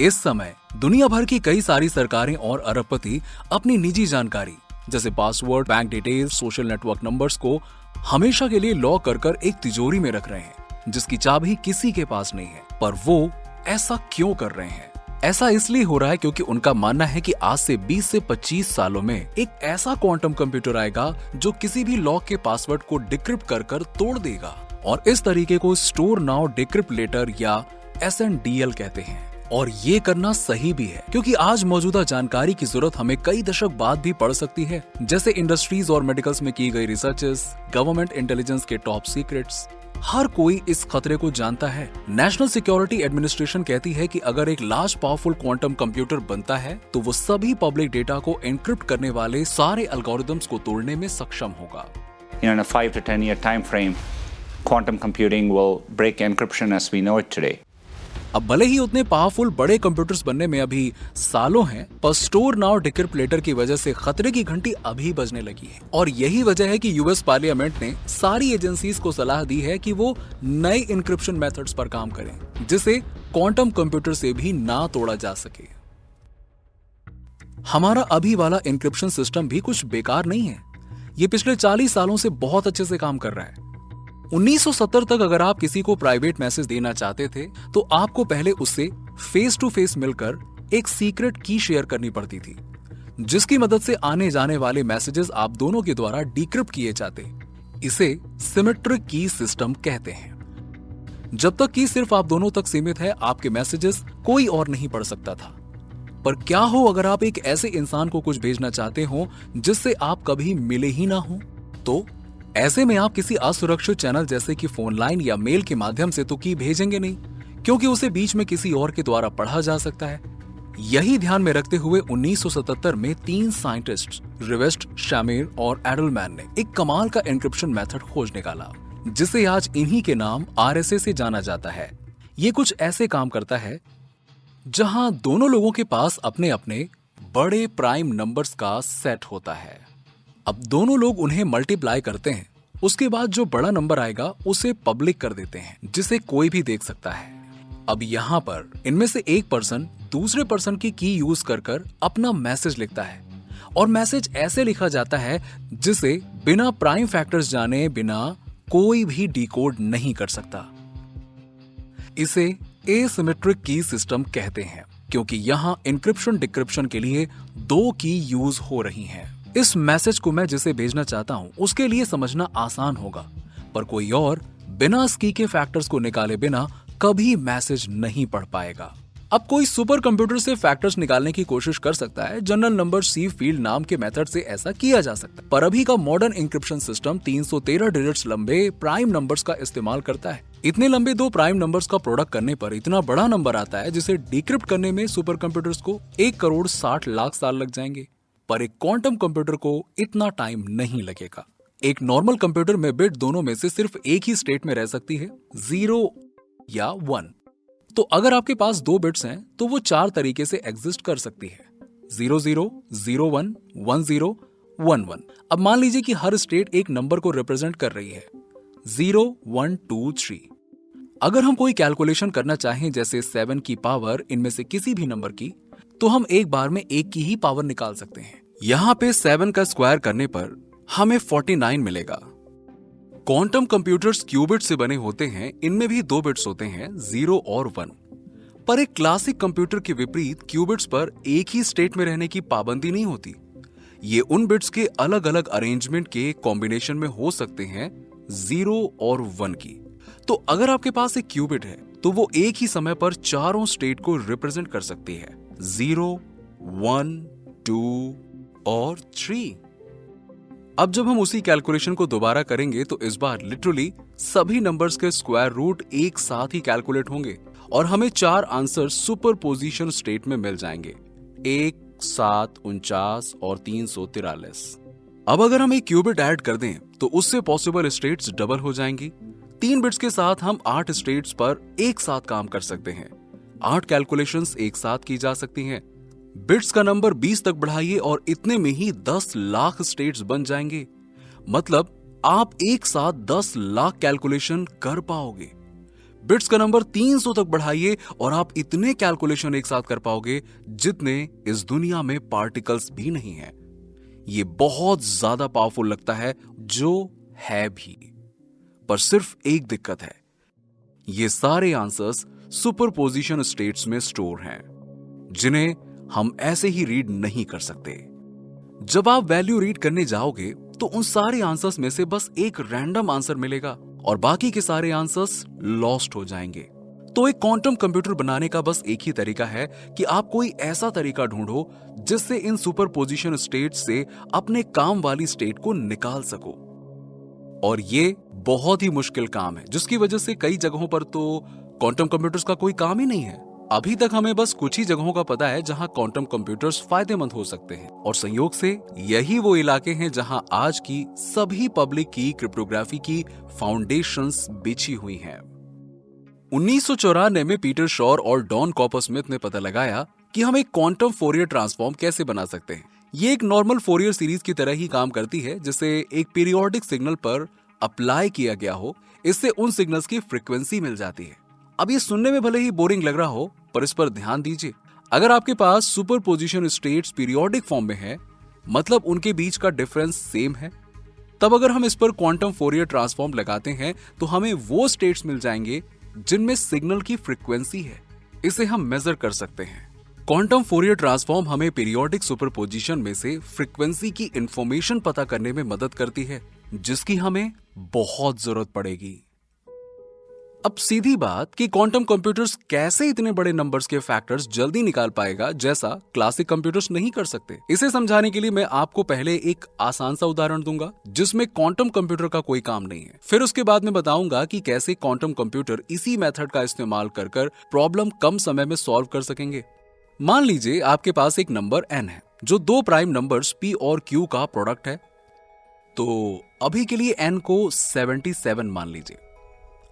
इस समय दुनिया भर की कई सारी सरकारें और अरबपति अपनी निजी जानकारी जैसे password, bank details, social network numbers को हमेशा के लिए लॉक कर एक तिजोरी में रख रहे हैं, जिसकी चाबी किसी के पास नहीं है। पर वो ऐसा क्यों कर रहे हैं? ऐसा इसलिए हो रहा है क्योंकि उनका मानना है कि आज से 20 से 25 सालों में एक ऐसा क्वांटम कंप्यूटर आएगा जो किसी भी लॉक के पासवर्ड को डिक्रिप्ट कर तोड़ देगा, और इस तरीके को स्टोर नाउ डिक्रिप्ट लेटर या SNDL कहते हैं। और ये करना सही भी है क्योंकि आज मौजूदा जानकारी की जरूरत हमें कई दशक बाद भी पड़ सकती है, जैसे इंडस्ट्रीज और मेडिकल्स में की गई रिसर्चेस, गवर्नमेंट इंटेलिजेंस के टॉप सीक्रेट्स। हर कोई इस खतरे को जानता है। नेशनल सिक्योरिटी एडमिनिस्ट्रेशन कहती है कि अगर एक लार्ज पावरफुल क्वांटम कंप्यूटर बनता है तो वो सभी पब्लिक डेटा को एन्क्रिप्ट करने वाले सारे एल्गोरिदम्स को तोड़ने में सक्षम होगा। In a 5 to 10 year time frame, quantum computing will break encryption as we know it today. अब भले ही उतने पावरफुल बड़े कंप्यूटर्स बनने में अभी सालों हैं, पर स्टोर नाउ डिक्रिप्ट लेटर की वजह से खतरे की घंटी अभी बजने लगी है। और यही वजह है कि यूएस पार्लियामेंट ने सारी एजेंसीज को सलाह दी है कि वो नए इंक्रिप्शन मेथड्स पर काम करें, जिसे क्वांटम कंप्यूटर से भी ना तोड़ा जा सके। हमारा अभी वाला इंक्रिप्शन सिस्टम भी कुछ बेकार नहीं है। ये पिछले 40 सालों से बहुत अच्छे से काम कर रहा है। 1970 तक अगर आप किसी को प्राइवेट मैसेज देना चाहते थे तो आपको पहले उससे फेस टू फेस मिलकर एक सीक्रेट की शेयर करनी पड़ती थी, जिसकी मदद से आने जाने वाले मैसेजेस आप दोनों के द्वारा डिक्रिप्ट किए जाते। इसे सिमेट्रिक की सिस्टम कहते हैं। जब तक की सिर्फ आप दोनों तक सीमित है, आपके मैसेजेस कोई और नहीं पढ़ सकता था। पर क्या हो अगर आप एक ऐसे इंसान को कुछ भेजना चाहते हो जिससे आप कभी मिले ही ना हो? तो ऐसे में आप किसी असुरक्षित चैनल जैसे कि फोन लाइन या मेल के माध्यम से तो की भेजेंगे नहीं, क्योंकि उसे बीच में किसी और के द्वारा पढ़ा जा सकता है। यही ध्यान में रखते हुए 1977 में 3 साइंटिस्ट रिवेस्ट, शामिर और एडलमैन ने एक कमाल का एन्क्रिप्शन मेथड खोज निकाला, जिसे आज इन्हीं के नाम RSA से जाना जाता है। ये कुछ ऐसे काम करता है जहां दोनों लोगों के पास अपने अपने बड़े प्राइम नंबर्स का सेट होता है। अब दोनों लोग उन्हें मल्टीप्लाई करते हैं, उसके बाद जो बड़ा नंबर आएगा उसे पब्लिक कर देते हैं, जिसे कोई भी देख सकता है। अब यहाँ पर इनमें से एक पर्सन दूसरे पर्सन की यूज कर अपना मैसेज लिखता है, और मैसेज ऐसे लिखा जाता है जिसे बिना प्राइम फैक्टर्स जाने बिना कोई भी डिकोड नहीं कर सकता। इसे एसिमेट्रिक की सिस्टम कहते हैं, क्योंकि यहाँ इंक्रिप्शन डिक्रिप्शन के लिए 2 की यूज हो रही हैं। इस मैसेज को मैं जिसे भेजना चाहता हूं उसके लिए समझना आसान होगा, पर कोई और बिना इस की के फैक्टर्स को निकाले बिना कभी मैसेज नहीं पढ़ पाएगा। अब कोई सुपर कंप्यूटर से फैक्टर्स निकालने की कोशिश कर सकता है। जनरल नंबर सी फील्ड नाम के मेथड से ऐसा किया जा सकता है, पर अभी का मॉडर्न इंक्रिप्शन सिस्टम 313 डिजिट्स लंबे प्राइम नंबर्स का इस्तेमाल करता है। इतने लंबे 2 प्राइम नंबर्स का प्रोडक्ट करने पर इतना बड़ा नंबर आता है जिसे डिक्रिप्ट करने में सुपर कंप्यूटर्स को 1,60,00,000 साल लग जाएंगे। पर एक क्वांटम कंप्यूटर को इतना टाइम नहीं लगेगा। एक नॉर्मल कंप्यूटर में बिट दोनों में से सिर्फ एक ही स्टेट में रह सकती है, 0 या 1। तो अगर आपके पास 2 बिट्स हैं तो वो 4 तरीके से एग्जिस्ट कर सकती है, 00, 01, 10, 11। अब मान लीजिए कि हर स्टेट एक नंबर को रिप्रेजेंट कर रही है, 0, 1, 2, 3। अगर हम कोई कैलकुलेशन करना चाहें जैसे 7 की पावर इनमें से किसी भी नंबर की, तो हम एक बार में 1 की ही पावर निकाल सकते हैं। यहाँ पे 7 का स्क्वायर करने पर हमें 49 मिलेगा। क्वांटम कंप्यूटर्स क्यूबिट से बने होते हैं, इनमें भी 2 बिट्स होते हैं, 0 और 1। पर एक क्लासिक कंप्यूटर के विपरीत क्यूबिट्स पर एक ही स्टेट में रहने की पाबंदी नहीं होती। ये उन बिट्स के अलग अलग अरेंजमेंट के कॉम्बिनेशन में हो सकते हैं, 0 और 1 की। तो अगर आपके पास एक क्यूबिट है तो वो एक ही समय पर चारों स्टेट को रिप्रेजेंट कर सकती है, 0, 1, 2 और 3। अब जब हम उसी कैलकुलेशन को दोबारा करेंगे तो इस बार लिटरली सभी नंबर्स के स्क्वायर रूट एक साथ ही कैलकुलेट होंगे और हमें 4 आंसर सुपरपोजिशन स्टेट में मिल जाएंगे, 1, 7, 49 और 343। अब अगर हम एक क्यूबिट ऐड कर दें तो उससे पॉसिबल स्टेट्स डबल हो जाएंगी। 3 बिट्स के साथ हम 8 स्टेट्स पर एक साथ काम कर सकते हैं। 8 कैलकुलेशंस एक साथ की जा सकती हैं। बिट्स का नंबर 20 तक बढ़ाइए और इतने में ही 10 लाख स्टेट्स बन जाएंगे। मतलब आप एक साथ 10 लाख कैलकुलेशन कर पाओगे। बिट्स का नंबर 300 तक बढ़ाइए और आप इतने कैलकुलेशन एक साथ कर पाओगे जितने इस दुनिया में पार्टिकल्स भी नहीं है। ये बहुत ज्यादा पावरफुल लगता है, जो है भी, पर सिर्फ एक दिक्कत है, ये सारे आंसर्स सुपरपोजिशन स्टेट्स में स्टोर हैं, जिन्हें हम ऐसे ही रीड नहीं कर सकते। जब आप वैल्यू रीड करने जाओगे तो उन सारे आंसर्स में से बस एक रैंडम आंसर मिलेगा और बाकी के सारे आंसर्स लॉस्ट हो जाएंगे। तो एक क्वांटम कंप्यूटर बनाने का बस एक ही तरीका है कि आप कोई ऐसा तरीका ढूंढो जिससे इन सुपरपोजिशन स्टेट से अपने काम वाली स्टेट को निकाल सको। और ये बहुत ही मुश्किल काम है, जिसकी वजह से कई जगहों पर तो क्वांटम कंप्यूटर्स का कोई काम ही नहीं है। अभी तक हमें बस कुछ ही जगहों का पता है जहां क्वांटम कंप्यूटर्स फायदेमंद हो सकते हैं, और संयोग से यही वो इलाके हैं जहां आज की सभी पब्लिक की क्रिप्टोग्राफी की फाउंडेशंस बिछी हुई हैं। 1994 में पीटर शॉर और डॉन कॉपरस्मिथ ने पता लगाया कि हम एक क्वांटम फोरियर ट्रांसफॉर्म कैसे बना सकते हैं। ये एक नॉर्मल फोरियर सीरीज की तरह ही काम करती है, जिसे एक पीरियोडिक सिग्नल पर अप्लाई किया गया हो, इससे उन सिग्नल्स की फ्रीक्वेंसी मिल जाती है। अब ये सुनने में भले ही बोरिंग लग रहा हो, पर इस पर ध्यान दीजिए। अगर आपके पास सुपरपोजिशन स्टेट्स पीरियोडिक फॉर्म में है, मतलब उनके बीच का डिफरेंस सेम है, तब अगर हम इस पर क्वांटम फोरियर ट्रांसफॉर्म लगाते हैं तो हमें वो स्टेट्स मिल जाएंगे जिनमें सिग्नल की फ्रीक्वेंसी है। इसे हम मेजर कर सकते हैं। क्वांटम फोरियर ट्रांसफॉर्म हमें पीरियोडिक सुपरपोजिशन में से फ्रीक्वेंसी की इंफॉर्मेशन पता करने में मदद करती है, जिसकी हमें बहुत जरूरत पड़ेगी। अब सीधी बात कि क्वांटम कंप्यूटर्स कैसे इतने बड़े नंबर्स के फैक्टर्स जल्दी निकाल पाएगा, जैसा क्लासिक कंप्यूटर्स नहीं कर सकते। इसे समझाने के लिए मैं आपको पहले एक आसान सा उदाहरण दूंगा जिसमें क्वांटम कंप्यूटर का कोई काम नहीं है। फिर उसके बाद में बताऊंगा कि कैसे क्वांटम कंप्यूटर इसी मेथड का इस्तेमाल कर प्रॉब्लम कम समय में सॉल्व कर सकेंगे। मान लीजिए आपके पास एक नंबर n है जो दो प्राइम नंबर्स p और q का प्रोडक्ट है। तो अभी के लिए n को 77 मान लीजिए।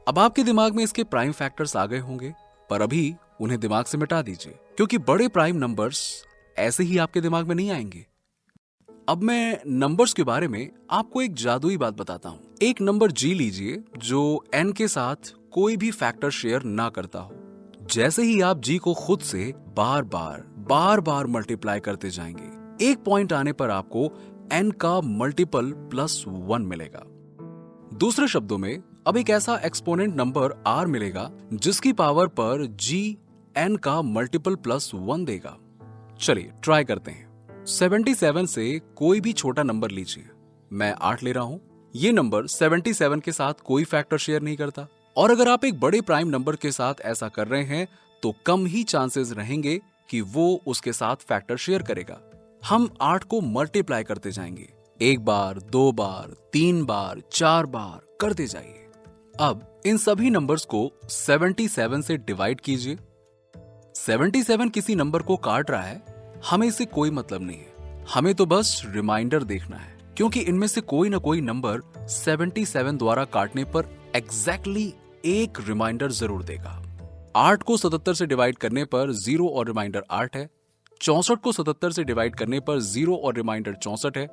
अब आपके दिमाग में इसके प्राइम फैक्टर्स आ गए होंगे, पर अभी उन्हें दिमाग से मिटा दीजिए, क्योंकि बड़े प्राइम नंबर्स ऐसे ही आपके दिमाग में नहीं आएंगे। अब मैं नंबर्स के बारे में आपको एक जादुई बात बताता हूं। एक नंबर g लीजिए जो n के साथ कोई भी फैक्टर शेयर ना करता हो। जैसे ही आप g को खुद से बार बार मल्टीप्लाई करते जाएंगे, एक पॉइंट आने पर आपको n का मल्टीपल +1 मिलेगा। दूसरे शब्दों में, अब एक ऐसा एक्सपोनेंट नंबर r मिलेगा जिसकी पावर पर g n का मल्टीपल +1 देगा। चलिए ट्राई करते हैं। 77 से कोई भी छोटा नंबर लीजिए। मैं 8 ले रहा हूं। ये नंबर 77 के साथ कोई फैक्टर शेयर नहीं करता, और अगर आप एक बड़े प्राइम नंबर के साथ ऐसा कर रहे हैं तो कम ही चांसेस रहेंगे कि वो उसके साथ फैक्टर शेयर करेगा। हम 8 को मल्टीप्लाई करते जाएंगे, एक बार, दो बार, 3 बार, 4 बार करते जाइए। अब इन सभी नंबर्स को 77 से डिवाइड कीजिए। 77 किसी नंबर को काट रहा है, हमें इससे कोई मतलब नहीं है। हमें तो बस रिमाइंडर देखना है, क्योंकि इनमें से कोई ना कोई नंबर 77 द्वारा काटने पर एग्जैक्टली एक रिमाइंडर जरूर देगा। 8 को 77 से डिवाइड करने पर 0 और रिमाइंडर 8 है। 64 को 77 से डिवाइड करने पर 0 और रिमाइंडर 64 है।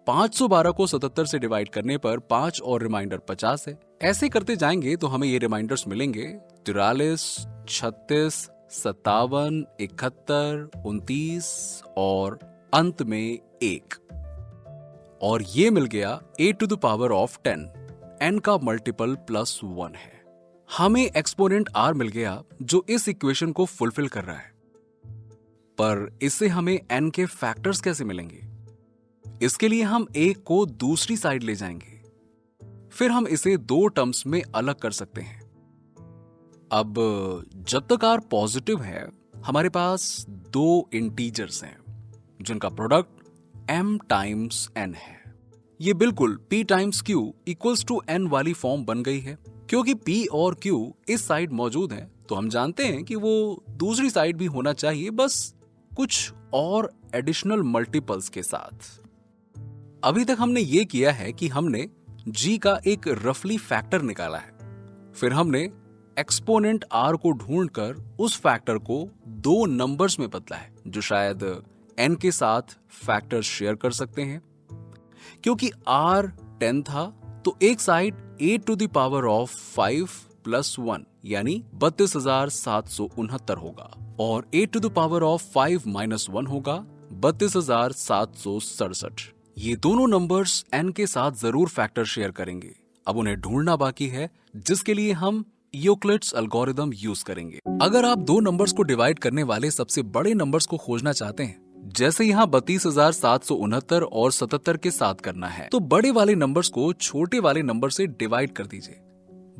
512 को 77 से डिवाइड करने पर 5 और रिमाइंडर 50 है। ऐसे करते जाएंगे तो हमें ये रिमाइंडर्स मिलेंगे 43, 36, 57, 71, 29 और अंत में 1। और ये मिल गया 8 to the power of 10, n का मल्टीपल +1 है। हमें एक्सपोनेंट r मिल गया जो इस इक्वेशन को फुलफिल कर रहा है, पर इससे हमें n के फैक्टर्स कैसे मिलेंगे? इसके लिए हम 1 को दूसरी साइड ले जाएंगे, फिर हम इसे 2 टर्म्स में अलग कर सकते हैं। अब जब तक r पॉजिटिव है, हमारे पास 2 इंटीजर्स हैं जिनका प्रोडक्ट m टाइम्स n है। ये बिल्कुल p times q equals to n वाली फॉर्म बन गई है। क्योंकि p और q इस साइड मौजूद है, तो हम जानते हैं कि वो दूसरी साइड भी होना चाहिए, बस कुछ और एडिशनल मल्टीपल्स के साथ। अभी तक हमने ये किया है कि हमने g का एक रफली फैक्टर निकाला है, फिर हमने एक्सपोनेंट r को ढूंढकर उस फैक्टर को 2 नंबर्स में बदला है जो शायद n के साथ फैक्टर शेयर कर सकते हैं। क्योंकि r 10 था, तो एक साइड 8 to the power of 5 plus 1 यानी 32,769 होगा और 8 to the power of 5 minus 1 होगा 32,767। ये दोनों नंबर्स n के साथ जरूर फैक्टर शेयर करेंगे। अब उन्हें ढूंढना बाकी है, जिसके लिए हम यूक्लिड्स एल्गोरिथम यूज करेंगे। अगर आप दो नंबर्स को डिवाइड करने वाले सबसे बड़े नंबर्स को खोजना चाहते हैं, जैसे यहाँ 32,769 और 77 के साथ करना है, तो बड़े वाले नंबर्स को छोटे वाले नंबर से डिवाइड कर दीजिए।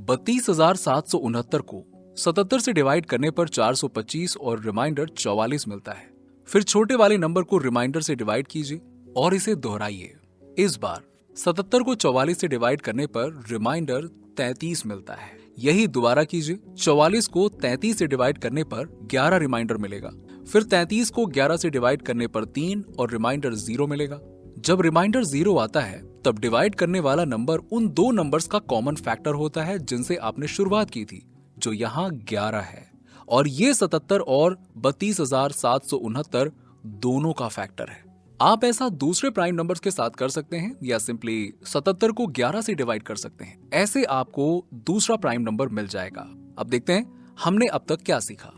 32,769 को 77 से डिवाइड करने पर 425 और रिमाइंडर 44 मिलता है। फिर छोटे वाले नंबर को रिमाइंडर से डिवाइड कीजिए और इसे दोहराइए। इस बार 77 को 44 से डिवाइड करने पर रिमाइंडर 33 मिलता है। यही दोबारा कीजिए। 44 को 33 से डिवाइड करने पर 11 रिमाइंडर मिलेगा। फिर 33 को 11 से डिवाइड करने पर 3 और रिमाइंडर 0 मिलेगा। जब रिमाइंडर 0 आता है, तब डिवाइड करने वाला नंबर उन दो नंबर्स का कॉमन फैक्टर होता है जिनसे आपने शुरुआत की थी, जो यहाँ 11 है, और ये 77 और 32,769 दोनों का फैक्टर है। आप ऐसा दूसरे प्राइम नंबर्स के साथ कर सकते हैं या सिंपली 77 को 11 से डिवाइड कर सकते हैं। ऐसे आपको दूसरा प्राइम नंबर मिल जाएगा। अब देखते हैं हमने अब तक क्या सीखा।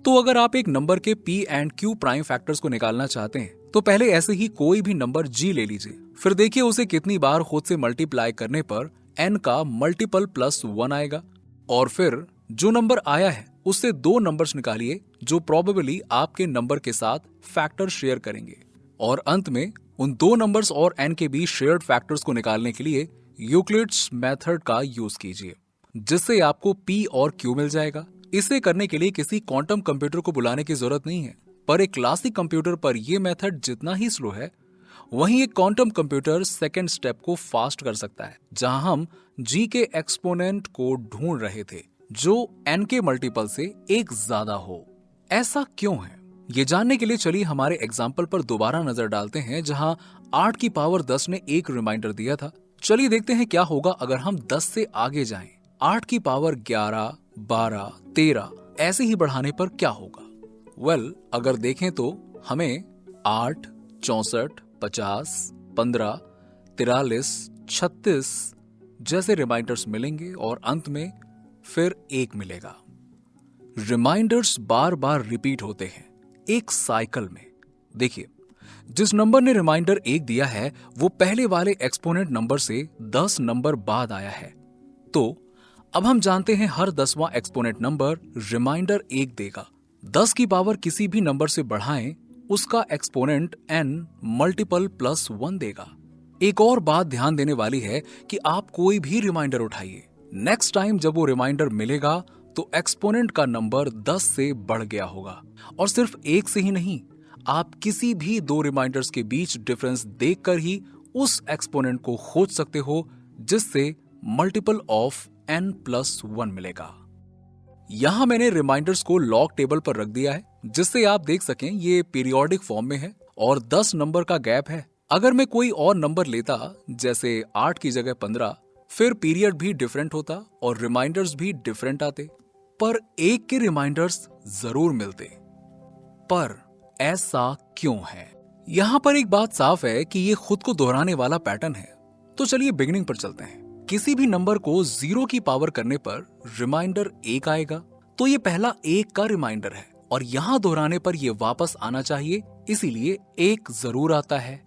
तो अगर आप एक नंबर के p and q prime factors को निकालना चाहते हैं, तो पहले ऐसे ही कोई भी नंबर g ले लीजिए। फिर देखिए उसे कितनी बार खुद से मल्टीप्लाई करने पर n का मल्टीपल प्लस 1 आएगा, और फिर जो नंबर आया है उससे दो नंबर्स निकालिए जो प्रोबेबली आपके नंबर के साथ फैक्टर शेयर करेंगे, और अंत में उन दो नंबर्स और n के बीच शेयर्ड फैक्टर्स को निकालने के लिए यूक्लिड्स मेथड का यूज कीजिए, जिससे आपको p और q मिल जाएगा। इसे करने के लिए किसी क्वांटम कंप्यूटर को बुलाने की जरूरत नहीं है, पर एक क्लासिक कंप्यूटर पर यह मेथड जितना ही स्लो है, वहीं एक क्वांटम कंप्यूटर सेकेंड स्टेप को फास्ट कर सकता है, जहां हम g के एक्सपोनेंट को ढूंढ रहे थे जो n के मल्टीपल से एक ज्यादा हो। ऐसा क्यों है, ये जानने के लिए चलिए हमारे एग्जाम्पल पर दोबारा नजर डालते हैं, जहां 8 की पावर 10 ने एक रिमाइंडर दिया था। चलिए देखते हैं क्या होगा अगर हम 10 से आगे जाएं। 8 की पावर 11, 12, 13 ऐसे ही बढ़ाने पर क्या होगा? अगर देखें तो हमें 8, 64, 50, 15, 43, 36 जैसे रिमाइंडर्स मिलेंगे और अंत में फिर 1 मिलेगा। रिमाइंडर्स बार बार रिपीट होते हैं एक साइकिल में। देखिए, जिस नंबर ने रिमाइंडर 1 दिया है वो पहले वाले एक्सपोनेंट नंबर से 10 नंबर बाद आया है। तो अब हम जानते हैं हर 10वां एक्सपोनेंट नंबर रिमाइंडर 1 देगा। 10 की पावर किसी भी नंबर से बढ़ाएं, उसका एक्सपोनेंट n मल्टीपल प्लस 1 देगा। एक और बात ध्यान देने वाली है कि आप कोई भी रिमाइंडर उठाइए, नेक्स्ट टाइम जब वो रिमाइंडर मिलेगा तो एक्सपोनेंट का नंबर 10 से बढ़ गया होगा। और सिर्फ 1 से ही नहीं, आप किसी भी दो रिमाइंडर्स के बीच डिफरेंस देखकर ही उस एक्सपोनेंट को खोज सकते हो, जिससे मल्टीपल ऑफ n+1 मिलेगा। यहां मैंने रिमाइंडर्स को लॉग टेबल पर रख दिया है, जिससे आप देख सकें ये पीरियोडिक फॉर्म में है और 10 नंबर का गैप है। अगर मैं कोई और नंबर लेता, जैसे 8 की जगह 15, फिर पीरियड भी डिफरेंट होता और रिमाइंडर्स भी डिफरेंट आते, पर 1 के रिमाइंडर्स जरूर मिलते। पर ऐसा क्यों है? यहां पर एक बात साफ है कि ये खुद को दोहराने वाला पैटर्न है। तो चलिए बिगिनिंग पर चलते हैं। किसी भी नंबर को 0 की पावर करने पर रिमाइंडर 1 आएगा, तो ये पहला 1 का रिमाइंडर है और यहां दोहराने पर ये वापस आना चाहिए, इसीलिए 1 जरूर आता है।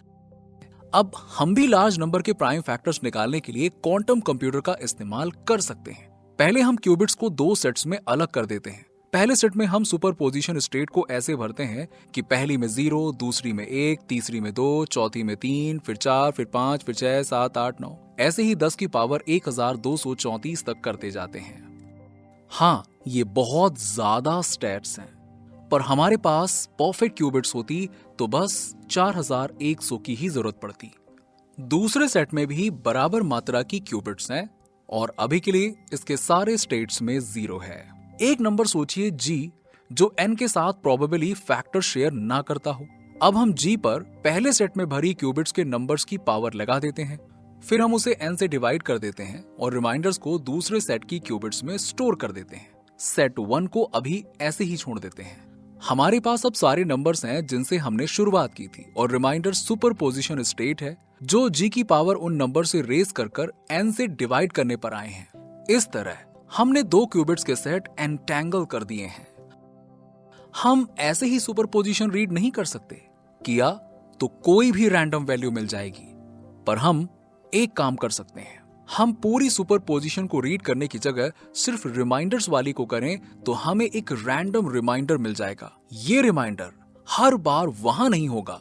अब हम भी लार्ज नंबर के प्राइम फैक्टर्स निकालने के लिए क्वांटम कंप्यूटर का इस्तेमाल कर सकते हैं। पहले हम क्यूबिट्स को 2 सेट्स में अलग कर देते हैं। पहले सेट में हम सुपरपोजिशन स्टेट को ऐसे भरते हैं कि पहली में 0, दूसरी में 1, तीसरी में 2, चौथी में 3, फिर 4, फिर 5, फिर 6, 7, 8, 9 ऐसे ही 10 की पावर 1234 तक करते जाते हैं। हाँ, ये बहुत ज्यादा स्टेट्स हैं, पर हमारे पास परफेक्ट क्यूबिट्स होती तो बस 4100 की ही जरूरत पड़ती। दूसरे सेट में भी बराबर मात्रा की क्यूबिट्स हैं और अभी के लिए इसके सारे स्टेट्स में 0 है। एक नंबर सोचिए g, जो n के साथ प्रोबेबली फैक्टर शेयर ना करता हो। अब हम g पर पहले सेट में भरी क्यूबिट्स के नंबर्स की पावर लगा देते हैं, फिर हम उसे n से डिवाइड कर देते हैं और रिमाइंडर्स को दूसरे सेट की क्यूबिट्स में स्टोर कर देते हैं। सेट 1 को अभी ऐसे ही छोड़ देते हैं। हमारे पास अब सारे नंबर्स हैं जिनसे हमने शुरुआत की थी और रिमाइंडर सुपरपोजिशन स्टेट है, जो g की पावर उन नंबर से रेस कर n से डिवाइड करने पर आए हैं। इस तरह हमने 2 क्यूबिट्स के सेट एंटेंगल कर दिए हैं। हम ऐसे ही सुपरपोजिशन रीड नहीं कर सकते। किया तो कोई भी रैंडम वैल्यू मिल जाएगी, पर हम एक काम कर सकते हैं। हम पूरी सुपरपोजिशन को रीड करने की जगह सिर्फ रिमाइंडर्स वाली को करें तो हमें एक रैंडम रिमाइंडर मिल जाएगा। ये रिमाइंडर हर बार वहां नहीं होगा,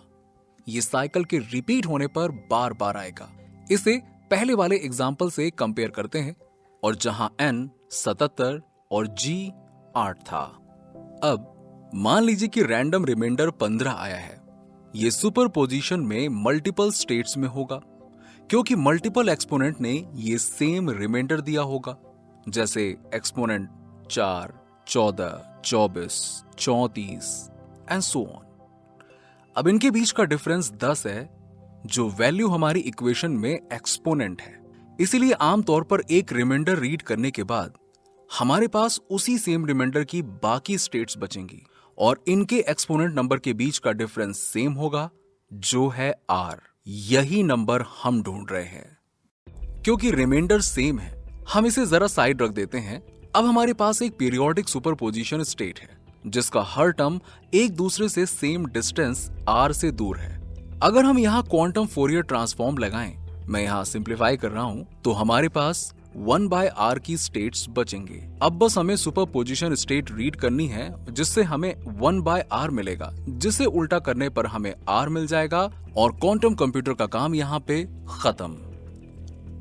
ये साइकिल के रिपीट होने पर बार बार आएगा। इसे पहले वाले एग्जाम्पल से कंपेयर करते हैं, और जहां n 77 और g 8 था। अब मान लीजिए कि रैंडम रिमाइंडर 15 आया है। ये सुपरपोजिशन में मल्टीपल स्टेट्स में होगा, क्योंकि मल्टीपल एक्सपोनेंट ने ये सेम रिमाइंडर दिया होगा, जैसे एक्सपोनेंट 4, 14, 24, 34 एंड सो ऑन। अब इनके बीच का डिफरेंस 10 है, जो वैल्यू हमारी इक्वेशन में एक्सपोनेंट है। इसीलिए आमतौर पर एक रिमाइंडर रीड करने के बाद हमारे पास उसी सेम रिमाइंडर की बाकी स्टेट्स बचेंगी, और इनके एक्सपोनेंट नंबर के बीच का डिफरेंस सेम होगा, जो है r। यही नंबर हम ढूंढ रहे हैं। क्योंकि रिमाइंडर सेम है, हम इसे जरा साइड रख देते हैं। अब हमारे पास एक पीरियोडिक सुपरपोजिशन स्टेट है, जिसका हर टर्म एक दूसरे से सेम डिस्टेंस r से दूर है। अगर हम यहाँ क्वांटम फोरियर ट्रांसफॉर्म लगाएं, मैं यहाँ सिंप्लीफाई कर रहा हूं, तो हमारे पास 1/r की स्टेट्स बचेंगे। अब बस हमें सुपरपोजिशन स्टेट रीड करनी है, जिससे हमें 1/r मिलेगा, जिसे उल्टा करने पर हमें r मिल जाएगा, और क्वांटम कंप्यूटर का काम यहाँ पे खत्म।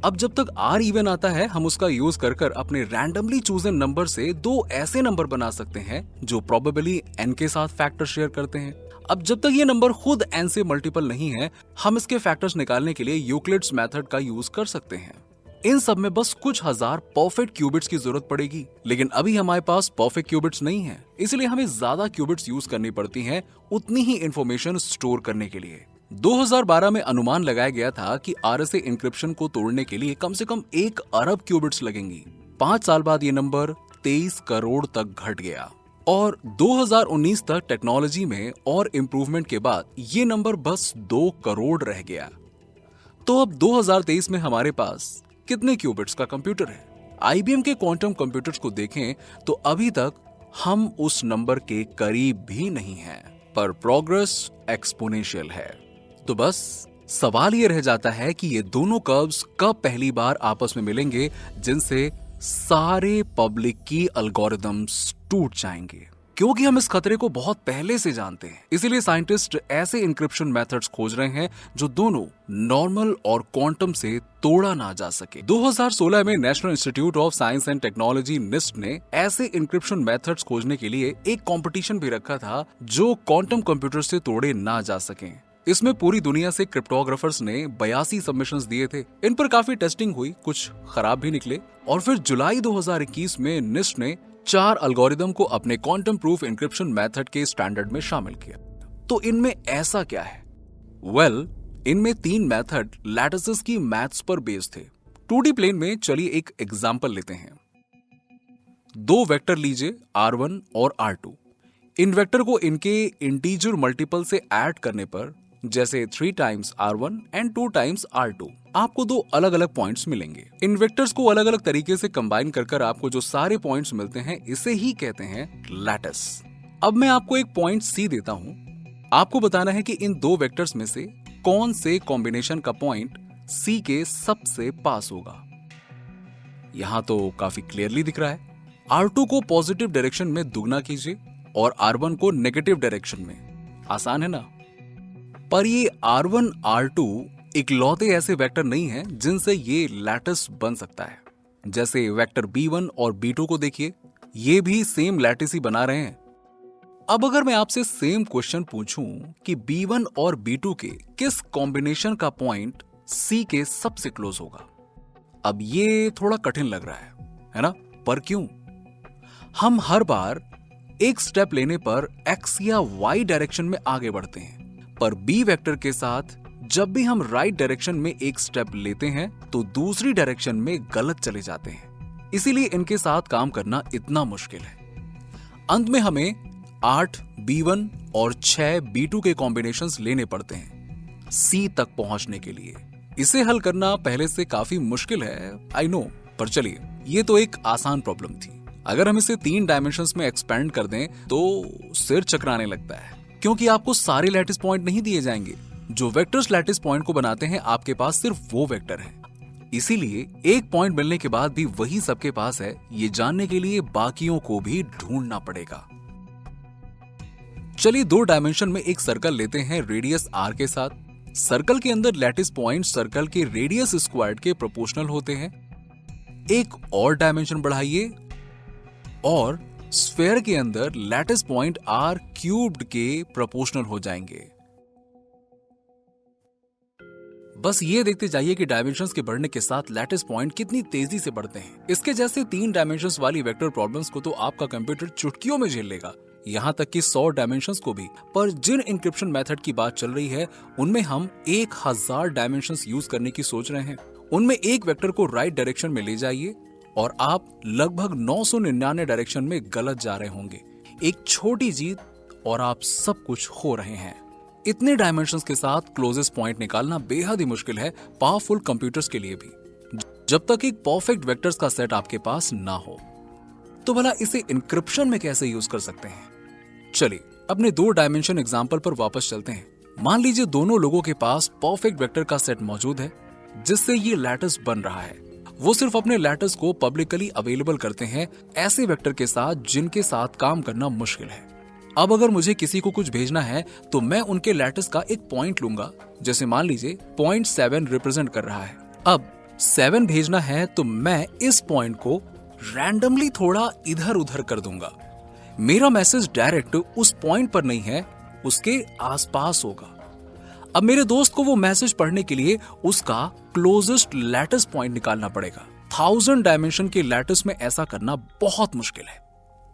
अब जब तक r इवन आता है, हम उसका यूज कर अपने रैंडमली चूजन नंबर से 2 ऐसे नंबर बना सकते हैं जो प्रोबेबली n के साथ फैक्टर शेयर करते हैं। अब जब तक ये नंबर खुद n से मल्टीपल नहीं है, हम इसके फैक्टर्स निकालने के लिए यूक्लिड्स मेथड का यूज कर सकते हैं। इन सब में बस कुछ हजार परफेक्ट क्यूबिट्स की जरूरत पड़ेगी, लेकिन अभी हमारे पास परफेक्ट क्यूबिट्स नहीं है, इसलिए हमें ज्यादा क्यूबिट्स यूज करनी पड़ती हैं उतनी ही इंफॉर्मेशन स्टोर करने के लिए। 2012 में अनुमान लगाया गया था कि RSA इंक्रिप्शन को तोड़ने के लिए कम से कम 1 अरब क्यूबिट्स लगेंगी। 5 साल बाद ये नंबर 23 करोड़ तक घट गया, और 2019 तक टेक्नोलॉजी में और इम्प्रूवमेंट के बाद ये नंबर बस 2 करोड़ रह गया। तो अब 2023 में हमारे पास कितने क्यूबिट्स का कंप्यूटर है? IBM के क्वांटम कंप्यूटर्स को देखें तो अभी तक हम उस नंबर के करीब भी नहीं हैं, पर प्रोग्रेस एक्सपोनेंशियल है। तो बस सवाल ये रह जाता है कि ये दोनों कर्व्स कब पहली बार आपस में मिलेंगे, जिनसे सारे पब्लिक की एल्गोरिथम्स टूट जाएंगे। क्योंकि हम इस खतरे को बहुत पहले से जानते हैं, इसीलिए साइंटिस्ट ऐसे इंक्रिप्शन मेथड्स खोज रहे हैं जो दोनों नॉर्मल और क्वांटम से तोड़ा ना जा सके। 2016 में national institute of science and technology NIST ने ऐसे इंक्रिप्शन मेथड्स खोजने के लिए एक कंपटीशन भी रखा था जो क्वांटम कंप्यूटर से तोड़े ना जा सके। इसमें पूरी दुनिया से क्रिप्टोग्राफर्स ने 82 सबमिशंस दिए थे। इन पर काफी टेस्टिंग हुई, कुछ खराब भी निकले, और फिर जुलाई 2021 में निस्ट ने 4 एल्गोरिदम को अपने क्वांटम प्रूफ इंक्रिप्शन मेथड के स्टैंडर्ड में शामिल किया। तो इनमें ऐसा क्या है? इनमें 3 मेथड लैटिसेस की मैथ्स पर बेस्ड थे। 2D प्लेन में चलिए एक एग्जांपल लेते हैं। 2 वेक्टर लीजिए R1 और R2। इन वेक्टर को इनके इंटीजर मल्टीपल से ऐड करने पर, जैसे 3 times R1 and 2 times R2, आपको 2 अलग अलग पॉइंट्स मिलेंगे। इन वेक्टर्स को अलग अलग तरीके से कंबाइन कर आपको जो सारे पॉइंट्स मिलते हैं, इसे ही कहते हैं लैटिस। अब मैं आपको एक पॉइंट C देता हूं, आपको बताना है कि इन 2 वेक्टर्स में से कौन से कॉम्बिनेशन का पॉइंट C के सबसे पास होगा। यहां तो काफी क्लियरली दिख रहा है। R2 को पॉजिटिव डायरेक्शन में दुगना कीजिए और R1 को नेगेटिव डायरेक्शन में। आसान है ना? पर ये R1 R2 इकलौते ऐसे वेक्टर नहीं हैं जिनसे ये लैटिस बन सकता है। जैसे वेक्टर B1 और B2 को देखिए, ये भी सेम लैटिस ही बना रहे हैं। अब अगर मैं आपसे सेम क्वेश्चन पूछूं कि B1 और B2 के किस कॉम्बिनेशन का पॉइंट C के सबसे क्लोज होगा, अब ये थोड़ा कठिन लग रहा है ना? पर क्यों? हम हर बार एक स्टेप लेने पर X या Y डायरेक्शन में आगे बढ़ते हैं, पर B वेक्टर के साथ जब भी हम राइट डायरेक्शन में एक स्टेप लेते हैं तो दूसरी डायरेक्शन में गलत चले जाते हैं। इसीलिए इनके साथ काम करना इतना मुश्किल है। अंत में हमें 8 B1 और 6 B2 के कॉम्बिनेशंस लेने पड़ते हैं C तक पहुंचने के लिए। इसे हल करना पहले से काफी मुश्किल है, आई नो, पर चलिए ये तो एक आसान प्रॉब्लम थी। अगर हम इसे 3 डायमेंशंस में एक्सपेंड कर दें तो सिर चकराने लगता है, क्योंकि आपको सारे लैटिस पॉइंट नहीं दिए जाएंगे। जो वेक्टर्स लैटिस पॉइंट को बनाते हैं, आपके पास सिर्फ वो वेक्टर है। इसीलिए एक पॉइंट मिलने के बाद भी वही सबके पास है, ये जानने के लिए बाकियों को भी ढूंढना पड़ेगा। चलिए 2 डायमेंशन में एक सर्कल लेते हैं रेडियस r के साथ। सर्कल के अंदर लैटिस पॉइंट सर्कल के रेडियस स्क्वायर्ड के प्रोपोर्शनल होते हैं। एक और डायमेंशन बढ़ाइए और स्फेयर के अंदर लैटिस पॉइंट r क्यूब्ड के प्रोपोर्शनल हो जाएंगे। बस ये देखते जाइए कि डायमेंशंस के बढ़ने के साथ लैटिस पॉइंट कितनी तेजी से बढ़ते हैं। इसके जैसे 3 डायमेंशंस वाली वेक्टर प्रॉब्लम्स को तो आपका कंप्यूटर चुटकियों में झेल लेगा, यहाँ तक कि 100 डायमेंशंस को भी। पर जिन इंक्रिप्शन मेथड की बात चल रही है, उनमें हम 1000 डायमेंशंस यूज करने की सोच रहे हैं। उनमें एक वेक्टर को राइट डायरेक्शन में ले जाइए और आप लगभग 999 डायरेक्शन में गलत जा रहे होंगे। एक छोटी जीत और आप सब कुछ हो रहे हैं। इतने डायमेंशंस के साथ क्लोजेस्ट पॉइंट निकालना बेहद ही मुश्किल है पावरफुल कंप्यूटर्स के लिए भी, जब तक एक परफेक्ट वेक्टर्स का सेट आपके पास ना हो। तो भला इसे इंक्रिप्शन में कैसे यूज कर सकते हैं? चलिए अपने 2 डायमेंशन एग्जांपल पर वापस चलते हैं। मान लीजिए दोनों लोगों के पास परफेक्ट वेक्टर का सेट मौजूद है, जिससे ये लैटिस बन रहा है। वो सिर्फ अपने लैटिस को पब्लिकली अवेलेबल करते हैं ऐसे वेक्टर के साथ जिनके साथ काम करना मुश्किल है। अब अगर मुझे किसी को कुछ भेजना है तो मैं उनके लैटिस का एक पॉइंट लूंगा, जैसे मान लीजिए पॉइंट 7 रिप्रेजेंट कर रहा है। अब 7 भेजना है तो मैं इस पॉइंट को रैंडमली थोड़ा इधर उधर कर दूंगा। मेरा मैसेज डायरेक्ट उस पॉइंट पर नहीं है, उसके आसपास होगा। अब मेरे दोस्त को वो मैसेज पढ़ने के लिए उसका क्लोजेस्ट लैटिस पॉइंट निकालना पड़ेगा। 1000 डायमेंशन के लैटिस में ऐसा करना बहुत मुश्किल है,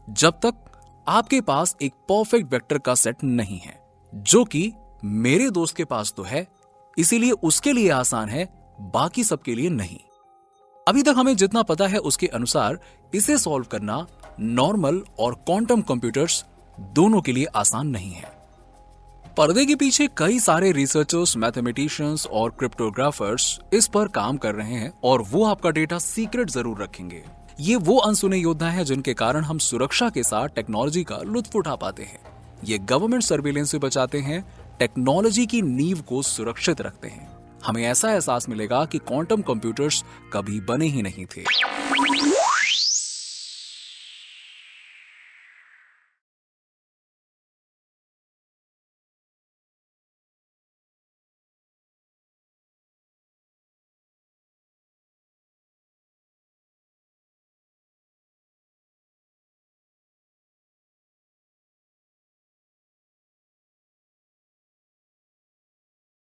जब तक आपके पास एक परफेक्ट वेक्टर का सेट नहीं है, जो कि मेरे दोस्त के पास तो है। इसीलिए उसके लिए आसान है, बाकी सबके लिए नहीं। अभी तक हमें जितना पता है उसके अनुसार इसे सॉल्व करना नॉर्मल और क्वांटम कंप्यूटर्स दोनों के लिए आसान नहीं है। पर्दे के पीछे कई सारे रिसर्चर्स, मैथमेटिशियंस और क्रिप्टोग्राफर्स इस पर काम कर रहे हैं और वो आपका डेटा सीक्रेट जरूर रखेंगे। ये वो अनसुने योद्धा हैं जिनके कारण हम सुरक्षा के साथ टेक्नोलॉजी का लुत्फ उठा पाते हैं। ये गवर्नमेंट सर्विलेंस से बचाते हैं, टेक्नोलॉजी की नींव को सुरक्षित रखते हैं। हमें ऐसा एहसास मिलेगा कि क्वांटम कंप्यूटर्स कभी बने ही नहीं थे।